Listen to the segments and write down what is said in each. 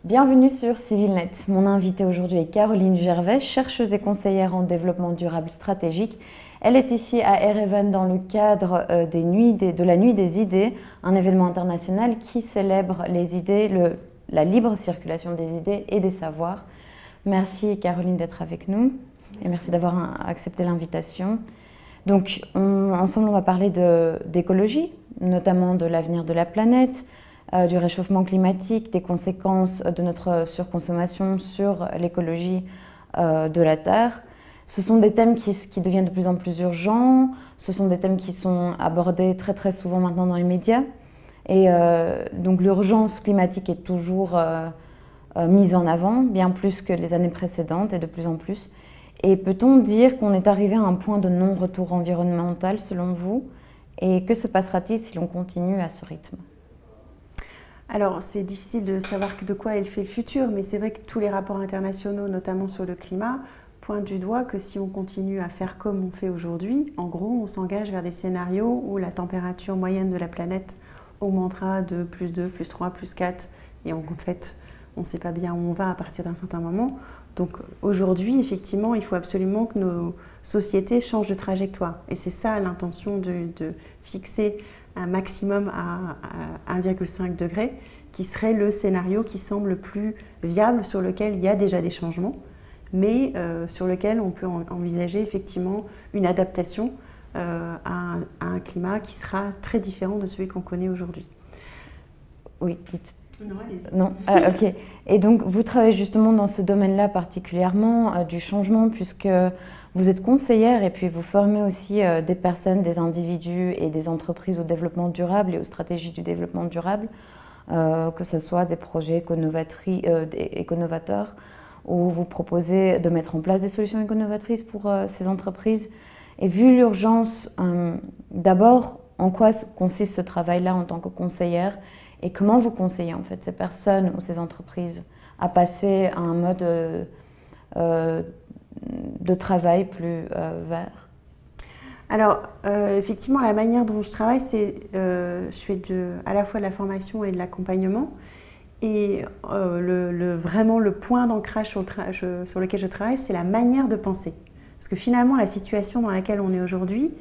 Bienvenue sur CivilNet. Mon invitée aujourd'hui est Caroline Gervais, chercheuse et conseillère en développement durable stratégique. Elle est ici à Erevan dans le cadre de la Nuit des idées, un événement international qui célèbre les idées, la libre circulation des idées et des savoirs. Merci Caroline d'être avec nous et merci d'avoir accepté l'invitation. Donc ensemble on va parler d'écologie, notamment de l'avenir de la planète, du réchauffement climatique, des conséquences de notre surconsommation sur l'écologie de la Terre. Ce sont des thèmes qui deviennent de plus en plus urgents, ce sont des thèmes qui sont abordés très souvent maintenant dans les médias. Et donc l'urgence climatique est toujours mise en avant, bien plus que les années précédentes et de plus en plus. Et peut-on dire qu'on est arrivé à un point de non-retour environnemental selon vous? Et que se passera-t-il si l'on continue à ce rythme? Alors, c'est difficile de savoir de quoi est fait le futur, mais c'est vrai que tous les rapports internationaux, notamment sur le climat, pointent du doigt que si on continue à faire comme on fait aujourd'hui, en gros, on s'engage vers des scénarios où la température moyenne de la planète augmentera de +2, +3, +4, et en fait, on ne sait pas bien où on va à partir d'un certain moment. Donc aujourd'hui, effectivement, il faut absolument que nos sociétés changent de trajectoire. Et c'est ça l'intention de fixer un maximum à 1,5 degré, qui serait le scénario qui semble le plus viable, sur lequel il y a déjà des changements, mais sur lequel on peut envisager effectivement une adaptation à un climat qui sera très différent de celui qu'on connaît aujourd'hui. Oui, Pete. Non, ok. Et donc, vous travaillez justement dans ce domaine-là particulièrement du changement, puisque vous êtes conseillère et puis vous formez aussi des personnes, des individus et des entreprises au développement durable et aux stratégies du développement durable, que ce soit des projets éconovateurs, où vous proposez de mettre en place des solutions éconovatrices pour ces entreprises. Et vu l'urgence, d'abord, en quoi consiste ce travail-là en tant que conseillère? Et comment vous conseillez en fait ces personnes ou ces entreprises à passer à un mode de travail plus vert? Alors, effectivement, la manière dont je travaille, c'est je fais à la fois de la formation et de l'accompagnement. Et vraiment le point d'ancrage sur lequel je travaille, c'est la manière de penser. Parce que finalement, la situation dans laquelle on est aujourd'hui,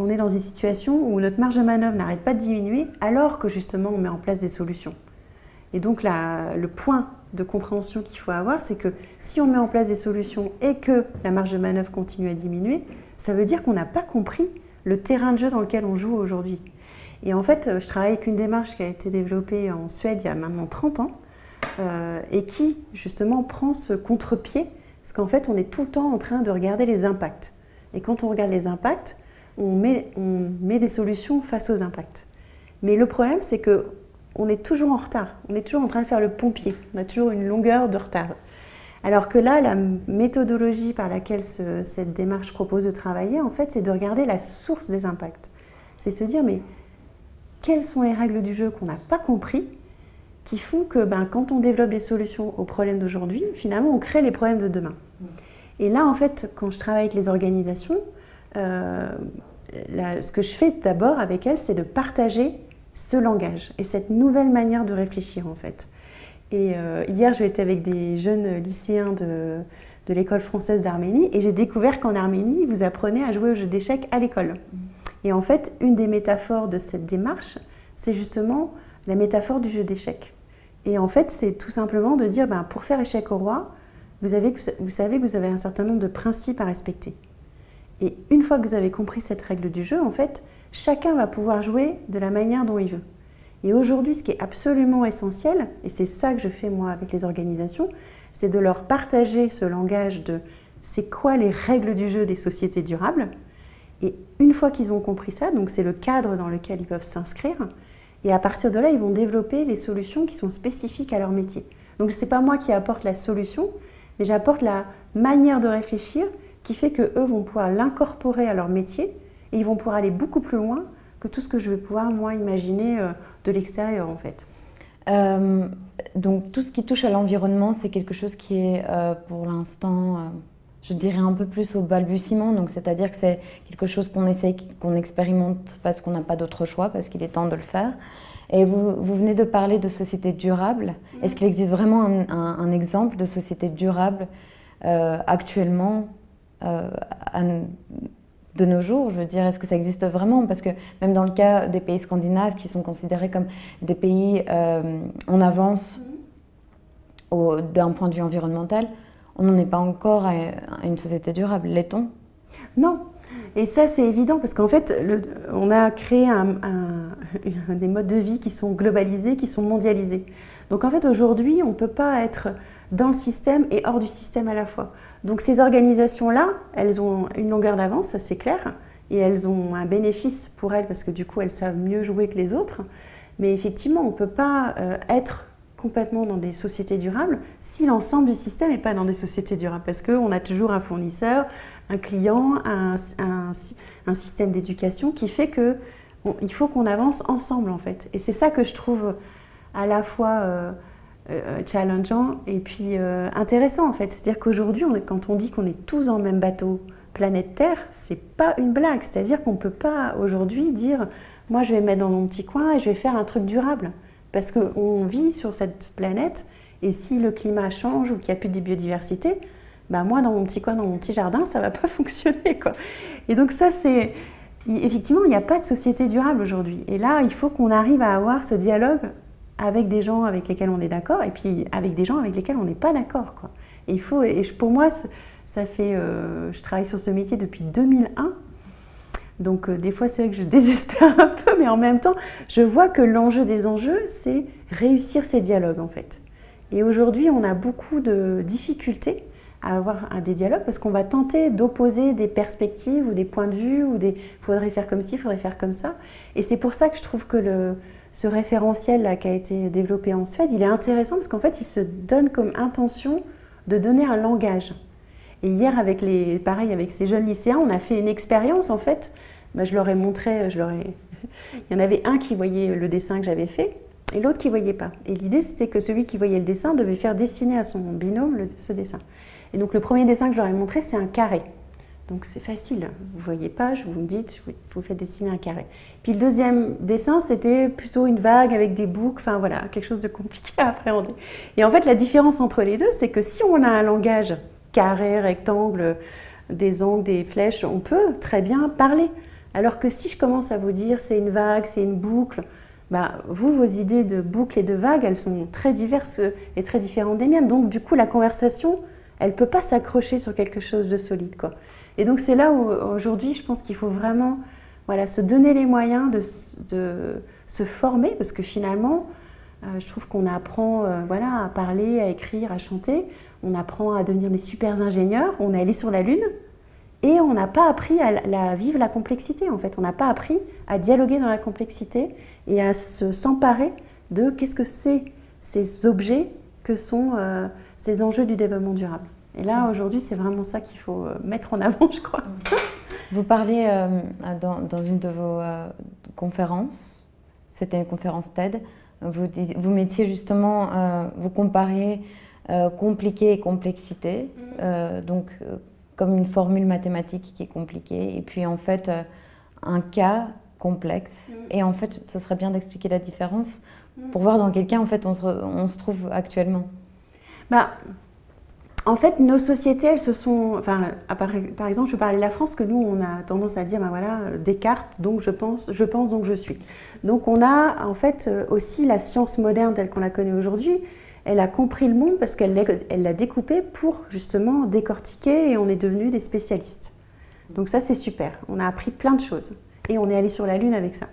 on est dans une situation où notre marge de manœuvre n'arrête pas de diminuer alors que justement on met en place des solutions. Et donc le point de compréhension qu'il faut avoir, c'est que si on met en place des solutions et que la marge de manœuvre continue à diminuer, ça veut dire qu'on n'a pas compris le terrain de jeu dans lequel on joue aujourd'hui. Et en fait, je travaille avec une démarche qui a été développée en Suède il y a maintenant 30 ans et qui justement prend ce contre-pied, parce qu'en fait on est tout le temps en train de regarder les impacts. Et quand on regarde les impacts, on met des solutions face aux impacts. Mais le problème, c'est qu'on est toujours en retard. On est toujours en train de faire le pompier. On a toujours une longueur de retard. Alors que là, la méthodologie par laquelle cette démarche propose de travailler, en fait, c'est de regarder la source des impacts. C'est se dire, mais quelles sont les règles du jeu qu'on n'a pas compris, qui font que quand on développe des solutions aux problèmes d'aujourd'hui, finalement, on crée les problèmes de demain. Et là, en fait, quand je travaille avec les organisations, ce que je fais d'abord avec elles, c'est de partager ce langage et cette nouvelle manière de réfléchir en fait. Et hier, j'étais avec des jeunes lycéens de l'école française d'Arménie et j'ai découvert qu'en Arménie, vous apprenez à jouer au jeu d'échecs à l'école. Et en fait, une des métaphores de cette démarche, c'est justement la métaphore du jeu d'échecs. Et en fait, c'est tout simplement de dire, pour faire échec au roi, vous savez que vous avez un certain nombre de principes à respecter. Et une fois que vous avez compris cette règle du jeu, en fait, chacun va pouvoir jouer de la manière dont il veut. Et aujourd'hui, ce qui est absolument essentiel, et c'est ça que je fais moi avec les organisations, c'est de leur partager ce langage de c'est quoi les règles du jeu des sociétés durables. Et une fois qu'ils ont compris ça, donc c'est le cadre dans lequel ils peuvent s'inscrire, et à partir de là, ils vont développer les solutions qui sont spécifiques à leur métier. Donc ce n'est pas moi qui apporte la solution, mais j'apporte la manière de réfléchir qui fait qu'eux vont pouvoir l'incorporer à leur métier et ils vont pouvoir aller beaucoup plus loin que tout ce que je vais pouvoir, moi, imaginer de l'extérieur, en fait. Donc, tout ce qui touche à l'environnement, c'est quelque chose qui est, pour l'instant, je dirais un peu plus au balbutiement. Donc, c'est-à-dire que c'est quelque chose qu'on essaye, qu'on expérimente parce qu'on n'a pas d'autre choix, parce qu'il est temps de le faire. Et vous venez de parler de société durable. Est-ce qu'il existe vraiment un exemple de société durable actuellement de nos jours? Je veux dire, est-ce que ça existe vraiment? Parce que même dans le cas des pays scandinaves qui sont considérés comme des pays en avance d'un point de vue environnemental, on n'en est pas encore à une société durable, l'est-on? Non. Et ça, c'est évident parce qu'en fait, on a créé des modes de vie qui sont globalisés, qui sont mondialisés. Donc en fait, aujourd'hui, on ne peut pas être dans le système et hors du système à la fois. Donc ces organisations-là, elles ont une longueur d'avance, ça c'est clair, et elles ont un bénéfice pour elles parce que du coup, elles savent mieux jouer que les autres. Mais effectivement, on ne peut pas être complètement dans des sociétés durables si l'ensemble du système n'est pas dans des sociétés durables parce qu'on a toujours un fournisseur, un client, un système d'éducation qui fait qu'il faut qu'on avance ensemble en fait. Et c'est ça que je trouve à la fois challengeant et puis intéressant en fait. C'est-à-dire qu'aujourd'hui, quand on dit qu'on est tous dans le même bateau, planète Terre, c'est pas une blague. C'est-à-dire qu'on ne peut pas aujourd'hui dire « moi je vais me mettre dans mon petit coin et je vais faire un truc durable ». Parce qu'on vit sur cette planète et si le climat change ou qu'il n'y a plus de biodiversité, bah moi dans mon petit coin, dans mon petit jardin, ça ne va pas fonctionner, quoi. Et donc ça c'est... Effectivement, il n'y a pas de société durable aujourd'hui. Et là, il faut qu'on arrive à avoir ce dialogue avec des gens avec lesquels on est d'accord et puis avec des gens avec lesquels on n'est pas d'accord, quoi. Et pour moi, ça fait... je travaille sur ce métier depuis 2001. Donc des fois, c'est vrai que je désespère un peu, mais en même temps, je vois que l'enjeu des enjeux, c'est réussir ces dialogues, en fait. Et aujourd'hui, on a beaucoup de difficultés à avoir des dialogues parce qu'on va tenter d'opposer des perspectives ou des points de vue ou des « faudrait faire comme ci, faudrait faire comme ça ». Et c'est pour ça que je trouve que ce référentiel là, qui a été développé en Suède, il est intéressant parce qu'en fait, il se donne comme intention de donner un langage. Et hier, pareil, avec ces jeunes lycéens, on a fait une expérience, en fait. Ben, je leur ai montré, il y en avait un qui voyait le dessin que j'avais fait et l'autre qui ne voyait pas. Et l'idée, c'était que celui qui voyait le dessin devait faire dessiner à son binôme ce dessin. Et donc, le premier dessin que je leur ai montré, c'est un carré. Donc, c'est facile. Vous ne voyez pas, vous me dites, vous faites dessiner un carré. Puis, le deuxième dessin, c'était plutôt une vague avec des boucles, enfin voilà, quelque chose de compliqué à appréhender. Et en fait, la différence entre les deux, c'est que si on a un langage carré, rectangle, des angles, des flèches, on peut très bien parler. Alors que si je commence à vous dire c'est une vague, c'est une boucle, bah, vos idées de boucle et de vague, elles sont très diverses et très différentes des miennes. Donc du coup, la conversation, elle ne peut pas s'accrocher sur quelque chose de solide, quoi. Et donc c'est là où aujourd'hui, je pense qu'il faut vraiment se donner les moyens de se former, parce que finalement, je trouve qu'on apprend à parler, à écrire, à chanter. On apprend à devenir des super ingénieurs, on est allé sur la Lune et on n'a pas appris à vivre la complexité en fait. On n'a pas appris à dialoguer dans la complexité et à s'emparer de qu'est-ce que c'est ces objets que sont ces enjeux du développement durable. Et là aujourd'hui c'est vraiment ça qu'il faut mettre en avant, je crois. Vous parliez dans une de vos conférences, c'était une conférence TED, vous mettiez justement, vous compariez compliqué et complexité, comme une formule mathématique qui est compliquée, et puis en fait un cas complexe. Et en fait, ça serait bien d'expliquer la différence pour voir dans quel cas en fait on se trouve actuellement. En fait, nos sociétés, elles se sont... par exemple, je parlais de la France, que nous, on a tendance à dire, Descartes, donc je pense, donc je suis. Donc on a en fait aussi la science moderne telle qu'on la connaît aujourd'hui. Elle a compris le monde parce qu'elle l'a découpé pour justement décortiquer et on est devenus des spécialistes. Donc ça, c'est super. On a appris plein de choses et on est allé sur la Lune avec ça.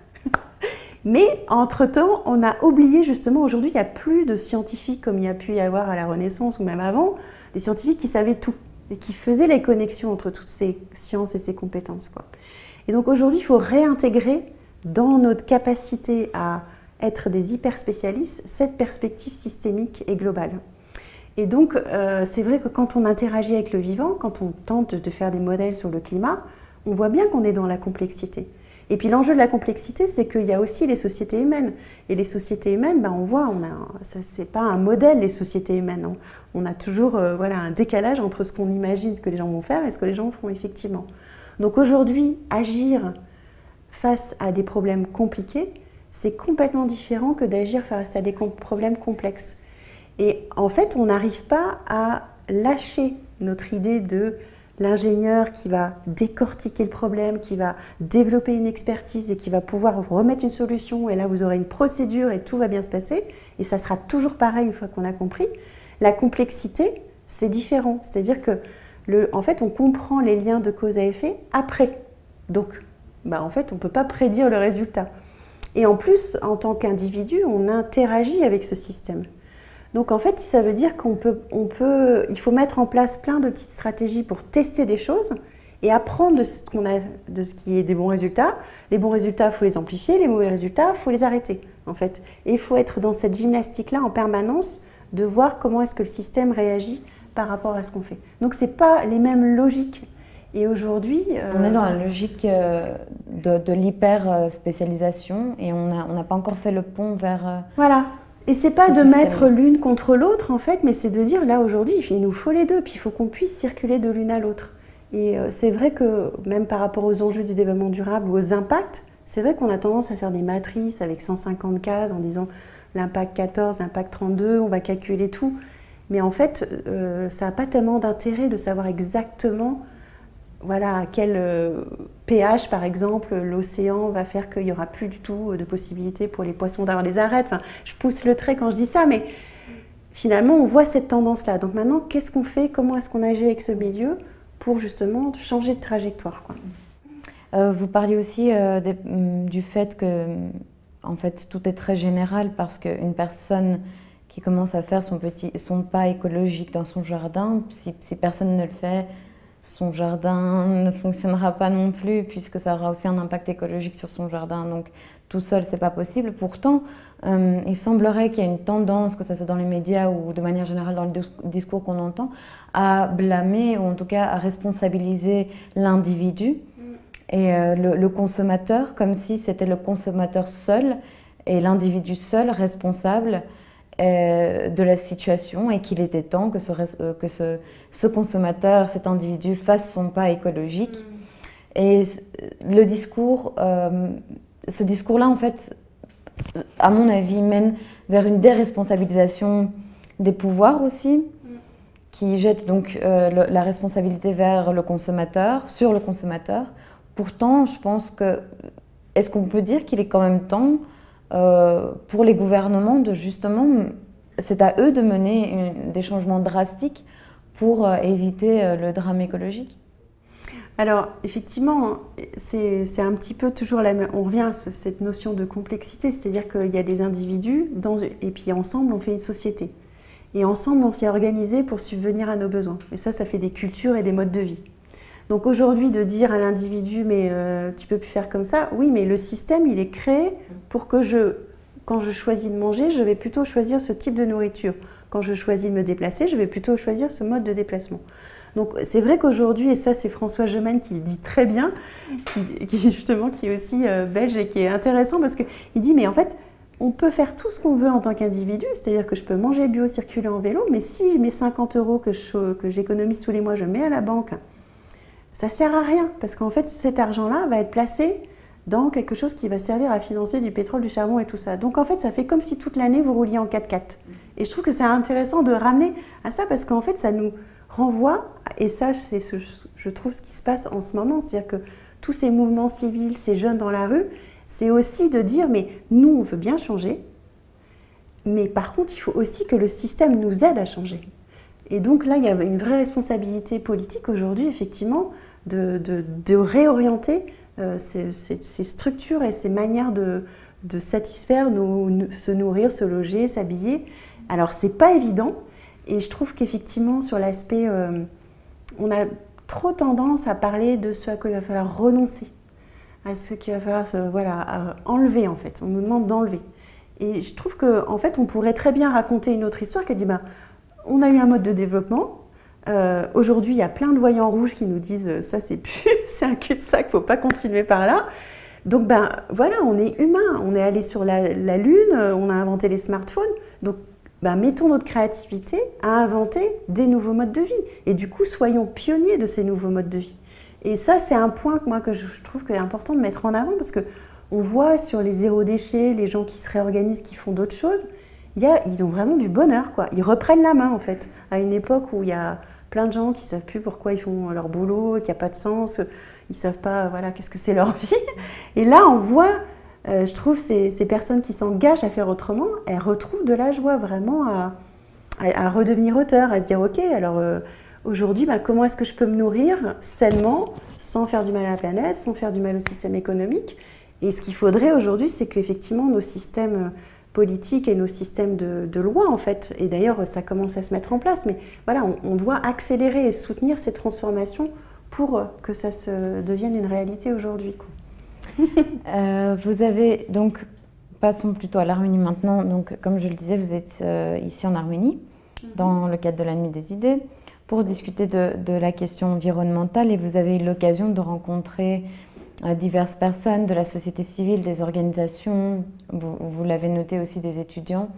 Mais entre-temps, on a oublié justement, aujourd'hui, il n'y a plus de scientifiques comme il y a pu y avoir à la Renaissance ou même avant, des scientifiques qui savaient tout et qui faisaient les connexions entre toutes ces sciences et ces compétences, quoi. Et donc aujourd'hui, il faut réintégrer dans notre capacité à être des hyper spécialistes, cette perspective systémique et globale. Et donc, c'est vrai que quand on interagit avec le vivant, quand on tente de faire des modèles sur le climat, on voit bien qu'on est dans la complexité. Et puis l'enjeu de la complexité, c'est qu'il y a aussi les sociétés humaines. Et les sociétés humaines, on voit, c'est pas un modèle, les sociétés humaines. On a toujours un décalage entre ce qu'on imagine que les gens vont faire et ce que les gens font effectivement. Donc aujourd'hui, agir face à des problèmes compliqués, c'est complètement différent que d'agir face à des problèmes complexes. Et en fait, on n'arrive pas à lâcher notre idée de l'ingénieur qui va décortiquer le problème, qui va développer une expertise et qui va pouvoir remettre une solution. Et là, vous aurez une procédure et tout va bien se passer. Et ça sera toujours pareil une fois qu'on a compris. La complexité, c'est différent. C'est-à-dire que, en fait, on comprend les liens de cause à effet après. Donc, en fait, on ne peut pas prédire le résultat. Et en plus, en tant qu'individu, on interagit avec ce système. Donc en fait, ça veut dire il faut mettre en place plein de petites stratégies pour tester des choses et apprendre de ce qui est des bons résultats. Les bons résultats, il faut les amplifier, les mauvais résultats, il faut les arrêter en fait. Et il faut être dans cette gymnastique-là en permanence de voir comment est-ce que le système réagit par rapport à ce qu'on fait. Donc ce n'est pas les mêmes logiques. Et aujourd'hui... On est dans la logique de l'hyper-spécialisation et on n'a pas encore fait le pont vers... Voilà. Et c'est pas de mettre l'une contre l'autre en fait, mais c'est de dire là aujourd'hui il nous faut les deux, puis il faut qu'on puisse circuler de l'une à l'autre. Et c'est vrai que même par rapport aux enjeux du développement durable ou aux impacts, c'est vrai qu'on a tendance à faire des matrices avec 150 cases en disant l'impact 14, l'impact 32, on va calculer tout. Mais en fait, ça n'a pas tellement d'intérêt de savoir exactement à quel pH, par exemple, l'océan va faire qu'il n'y aura plus du tout de possibilité pour les poissons d'avoir des arêtes. Enfin, je pousse le trait quand je dis ça, mais finalement, on voit cette tendance-là. Donc maintenant, qu'est-ce qu'on fait? Comment est-ce qu'on agit avec ce milieu pour justement changer de trajectoire, quoi. Vous parliez aussi du fait que, en fait, tout est très général parce qu'une personne qui commence à faire son pas écologique dans son jardin, si personne ne le fait, son jardin ne fonctionnera pas non plus puisque ça aura aussi un impact écologique sur son jardin. Donc tout seul, c'est pas possible. Pourtant, il semblerait qu'il y ait une tendance, que ce soit dans les médias ou de manière générale dans le discours qu'on entend, à blâmer ou en tout cas à responsabiliser l'individu et le consommateur comme si c'était le consommateur seul et l'individu seul responsable de la situation et qu'il était temps que ce consommateur, cet individu fasse son pas écologique. Et ce discours-là, en fait, à mon avis, mène vers une déresponsabilisation des pouvoirs aussi, qui jette donc la responsabilité vers le consommateur, sur le consommateur. Pourtant, je pense que, est-ce qu'on peut dire qu'il est quand même temps pour les gouvernements de justement, c'est à eux de mener des changements drastiques pour éviter le drame écologique? Alors effectivement, c'est un petit peu toujours on revient à cette notion de complexité, c'est-à-dire qu'il y a des individus et puis ensemble on fait une société. Et ensemble on s'est organisé pour subvenir à nos besoins. Et ça fait des cultures et des modes de vie. Donc aujourd'hui, de dire à l'individu, mais tu peux plus faire comme ça, oui, mais le système, il est créé pour que quand je choisis de manger, je vais plutôt choisir ce type de nourriture. Quand je choisis de me déplacer, je vais plutôt choisir ce mode de déplacement. Donc c'est vrai qu'aujourd'hui, et ça c'est François Gemène qui le dit très bien, qui est aussi belge et qui est intéressant parce qu'il dit, mais en fait, on peut faire tout ce qu'on veut en tant qu'individu, c'est-à-dire que je peux manger bio, circuler en vélo, mais si mes 50 € que j'économise tous les mois, je mets à la banque, ça ne sert à rien, parce qu'en fait, cet argent-là va être placé dans quelque chose qui va servir à financer du pétrole, du charbon et tout ça. Donc en fait, ça fait comme si toute l'année, vous rouliez en 4x4. Et je trouve que c'est intéressant de ramener à ça, parce qu'en fait, ça nous renvoie, et ça, c'est je trouve ce qui se passe en ce moment, c'est-à-dire que tous ces mouvements civils, ces jeunes dans la rue, c'est aussi de dire, mais nous, on veut bien changer, mais par contre, il faut aussi que le système nous aide à changer. Et donc là, il y a une vraie responsabilité politique aujourd'hui, effectivement, de réorienter ces structures et ces manières de satisfaire, se nourrir, se loger, s'habiller. Alors, c'est pas évident. Et je trouve qu'effectivement, sur l'aspect, on a trop tendance à parler de ce à quoi il va falloir renoncer, à ce qu'il va falloir enlever, en fait. On nous demande d'enlever. Et je trouve qu'en fait, on pourrait très bien raconter une autre histoire qui dit, on a eu un mode de développement. Aujourd'hui, il y a plein de voyants rouges qui nous disent ça, c'est un cul-de-sac, il ne faut pas continuer par là. Donc, voilà, on est humain. On est allé sur la Lune, on a inventé les smartphones. Donc, mettons notre créativité à inventer des nouveaux modes de vie. Et du coup, soyons pionniers de ces nouveaux modes de vie. Et ça, c'est un point que je trouve qu'il est important de mettre en avant parce que on voit sur les zéro déchet, les gens qui se réorganisent, qui font d'autres choses, ils ont vraiment du bonheur, quoi. Ils reprennent la main, en fait, à une époque où il y a plein de gens qui ne savent plus pourquoi ils font leur boulot, qu'il n'y a pas de sens, ils ne savent pas voilà, qu'est-ce que c'est leur vie. Et là, on voit, je trouve, ces personnes qui s'engagent à faire autrement, elles retrouvent de la joie vraiment à redevenir auteur, à se dire, ok, alors aujourd'hui, comment est-ce que je peux me nourrir sainement, sans faire du mal à la planète, sans faire du mal au système économique. Et ce qu'il faudrait aujourd'hui, c'est qu'effectivement, nos systèmes politiques et nos systèmes de loi, en fait, et d'ailleurs, ça commence à se mettre en place, mais voilà, on doit accélérer et soutenir ces transformations pour que ça se devienne une réalité aujourd'hui. Vous avez donc, passons plutôt à l'Arménie maintenant, donc comme je le disais, vous êtes ici en Arménie, dans le cadre de la Nuit des idées, pour discuter de la question environnementale, et vous avez eu l'occasion de rencontrer diverses personnes de la société civile, des organisations, vous l'avez noté aussi, des étudiants.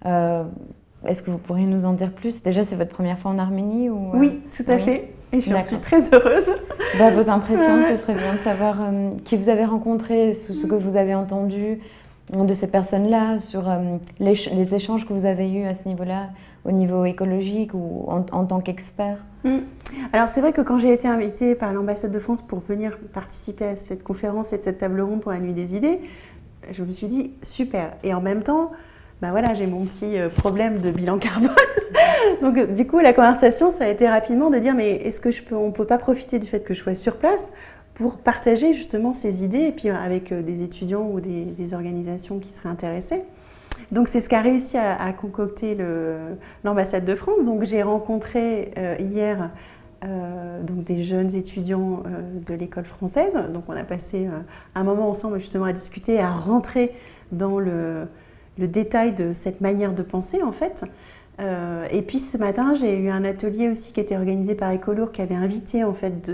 Est-ce que vous pourriez nous en dire plus? Déjà, c'est votre première fois en Arménie ou, Oui, tout à fait. Et je suis très heureuse. Vos impressions, ce serait bien de savoir qui vous avez rencontré, ce que vous avez entendu de ces personnes-là, sur les échanges que vous avez eus à ce niveau-là, au niveau écologique ou en tant qu'expert. Alors c'est vrai que quand j'ai été invitée par l'ambassade de France pour venir participer à cette conférence et de cette table ronde pour la Nuit des idées, je me suis dit super. Et en même temps, voilà, j'ai mon petit problème de bilan carbone. Donc du coup, la conversation, ça a été rapidement de dire mais est-ce que on ne peut pas profiter du fait que je sois sur place pour partager justement ces idées et puis avec des étudiants ou des organisations qui seraient intéressées. Donc c'est ce qu'a réussi à concocter l'ambassade de France. Donc j'ai rencontré hier donc des jeunes étudiants de l'école française. Donc on a passé un moment ensemble justement à discuter, à rentrer dans le détail de cette manière de penser en fait. Et puis ce matin j'ai eu un atelier aussi qui était organisé par Ecolour, qui avait invité en fait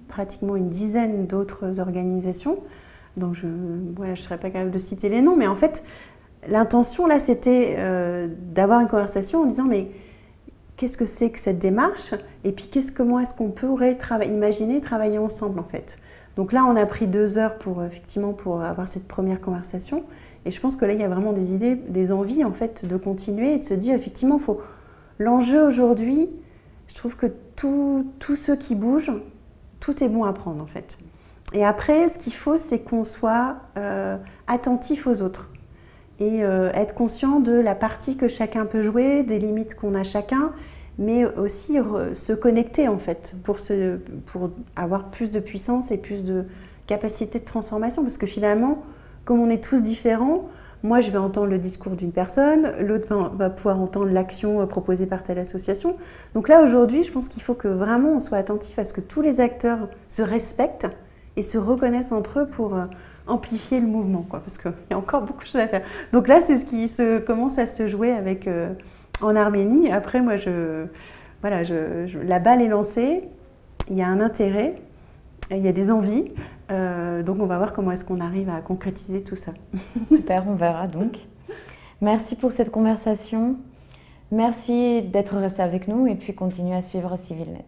pratiquement une dizaine d'autres organisations. Donc je ne serais pas capable de citer les noms, mais en fait l'intention là c'était d'avoir une conversation en disant mais qu'est-ce que c'est que cette démarche et puis comment est-ce qu'on pourrait imaginer travailler ensemble en fait. Donc là on a pris 2 heures pour avoir cette première conversation et je pense que là il y a vraiment des idées, des envies en fait de continuer et de se dire effectivement l'enjeu aujourd'hui, je trouve que tous ceux qui bougent, tout est bon à prendre en fait. Et après ce qu'il faut c'est qu'on soit attentif aux autres. Et être conscient de la partie que chacun peut jouer, des limites qu'on a chacun, mais aussi se connecter en fait pour avoir plus de puissance et plus de capacité de transformation. Parce que finalement, comme on est tous différents, moi je vais entendre le discours d'une personne, l'autre va pouvoir entendre l'action proposée par telle association. Donc là aujourd'hui, je pense qu'il faut que vraiment on soit attentif à ce que tous les acteurs se respectent et se reconnaissent entre eux pour amplifier le mouvement, parce qu'il y a encore beaucoup de choses à faire. Donc là, c'est ce qui commence à se jouer en Arménie. Après, moi, la balle est lancée, il y a un intérêt, il y a des envies, donc on va voir comment est-ce qu'on arrive à concrétiser tout ça. Super, on verra donc. Merci pour cette conversation. Merci d'être resté avec nous et puis continuez à suivre CivilNet.